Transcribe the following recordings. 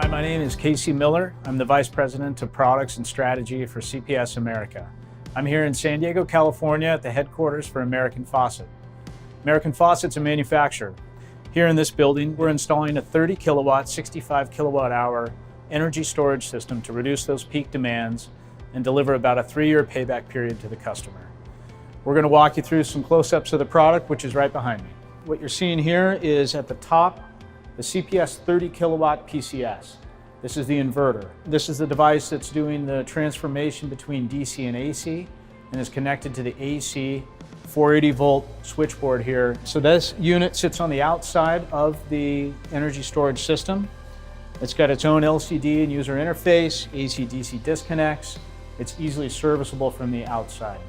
Hi, my name is Casey Miller. I'm the Vice President of Products and Strategy for CPS America. I'm here in San Diego, California at the headquarters for American Faucet. American Faucet's a manufacturer. Here in this building, we're installing a 30 kilowatt, 65 kilowatt hour energy storage system to reduce those peak demands and deliver about a 3-year payback period to the customer. We're going to walk you through some close-ups of the product, which is right behind me. What you're seeing here is at the top, the CPS 30 kilowatt PCS. This is the inverter. This is the device that's doing the transformation between DC and AC and is connected to the AC 480 volt switchboard here. So this unit sits on the outside of the energy storage system. It's got its own LCD and user interface, AC-DC disconnects. It's easily serviceable from the outside.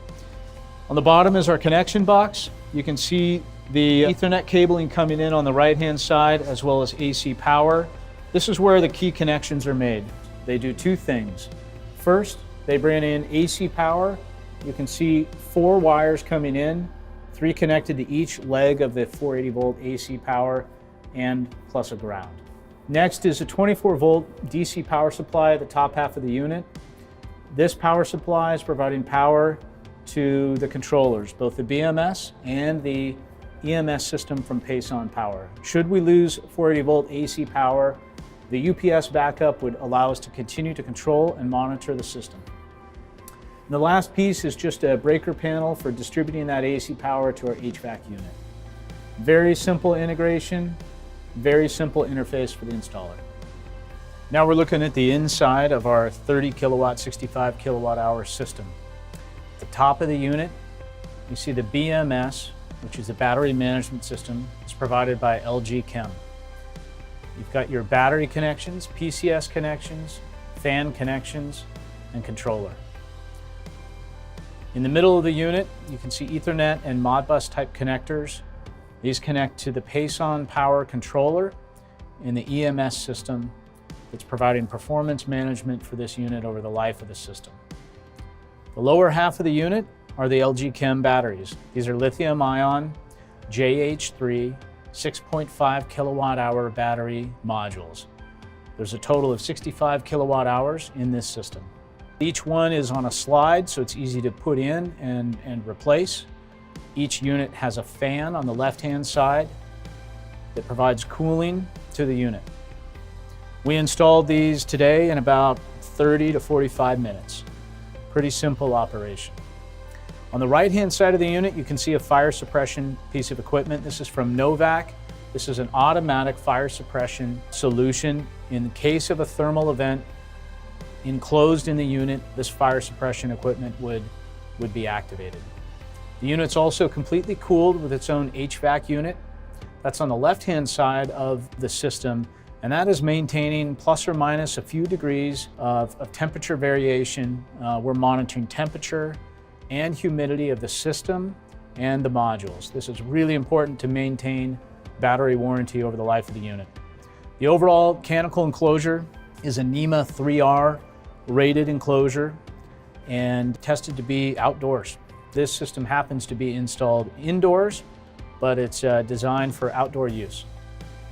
On the bottom is our connection box. You can see the Ethernet cabling coming in on the right-hand side, as well as AC power. This is where the key connections are made. They do two things. First, they bring in AC power. You can see 4 wires coming in, 3 connected to each leg of the 480 volt AC power and plus a ground. Next is a 24 volt DC power supply at the top half of the unit. This power supply is providing power to the controllers, both the BMS and the EMS system from Payson Power. Should we lose 480 volt AC power, the UPS backup would allow us to continue to control and monitor the system. And the last piece is just a breaker panel for distributing that AC power to our HVAC unit. Very simple integration, very simple interface for the installer. Now we're looking at the inside of our 30 kilowatt, 65 kilowatt hour system. At the top of the unit, you see the BMS, which is the battery management system. It's provided by LG Chem. You've got your battery connections, PCS connections, fan connections, and controller. In the middle of the unit, you can see Ethernet and Modbus type connectors. These connect to the Payson Power controller in the EMS system that's providing performance management for this unit over the life of the system. The lower half of the unit are the LG Chem batteries. These are lithium-ion JH3 6.5 kilowatt hour battery modules. There's a total of 65 kilowatt hours in this system. Each one is on a slide, so it's easy to put in and replace. Each unit has a fan on the left-hand side that provides cooling to the unit. We installed these today in about 30 to 45 minutes. Pretty simple operation. On the right-hand side of the unit, you can see a fire suppression piece of equipment. This is from Novak. This is an automatic fire suppression solution. In case of a thermal event enclosed in the unit, this fire suppression equipment would be activated. The unit's also completely cooled with its own HVAC unit. That's on the left-hand side of the system, and that is maintaining plus or minus a few degrees of temperature variation. We're monitoring temperature and humidity of the system and the modules. This is really important to maintain battery warranty over the life of the unit. The overall mechanical enclosure is a NEMA 3R rated enclosure and tested to be outdoors. This system happens to be installed indoors, but it's designed for outdoor use.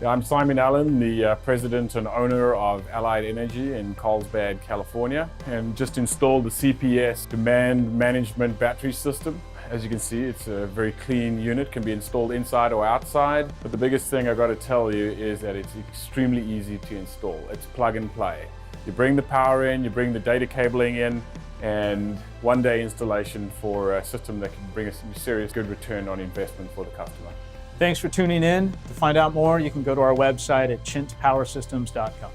I'm Simon Allen, the president and owner of Allied Energy in Carlsbad, California, and just installed the CPS demand management battery system. As you can see, it's a very clean unit, can be installed inside or outside. But the biggest thing I've got to tell you is that it's extremely easy to install. It's plug and play. You bring the power in, you bring the data cabling in, and one-day installation for a system that can bring us a serious good return on investment for the customer. Thanks for tuning in. To find out more, you can go to our website at chintpowersystems.com.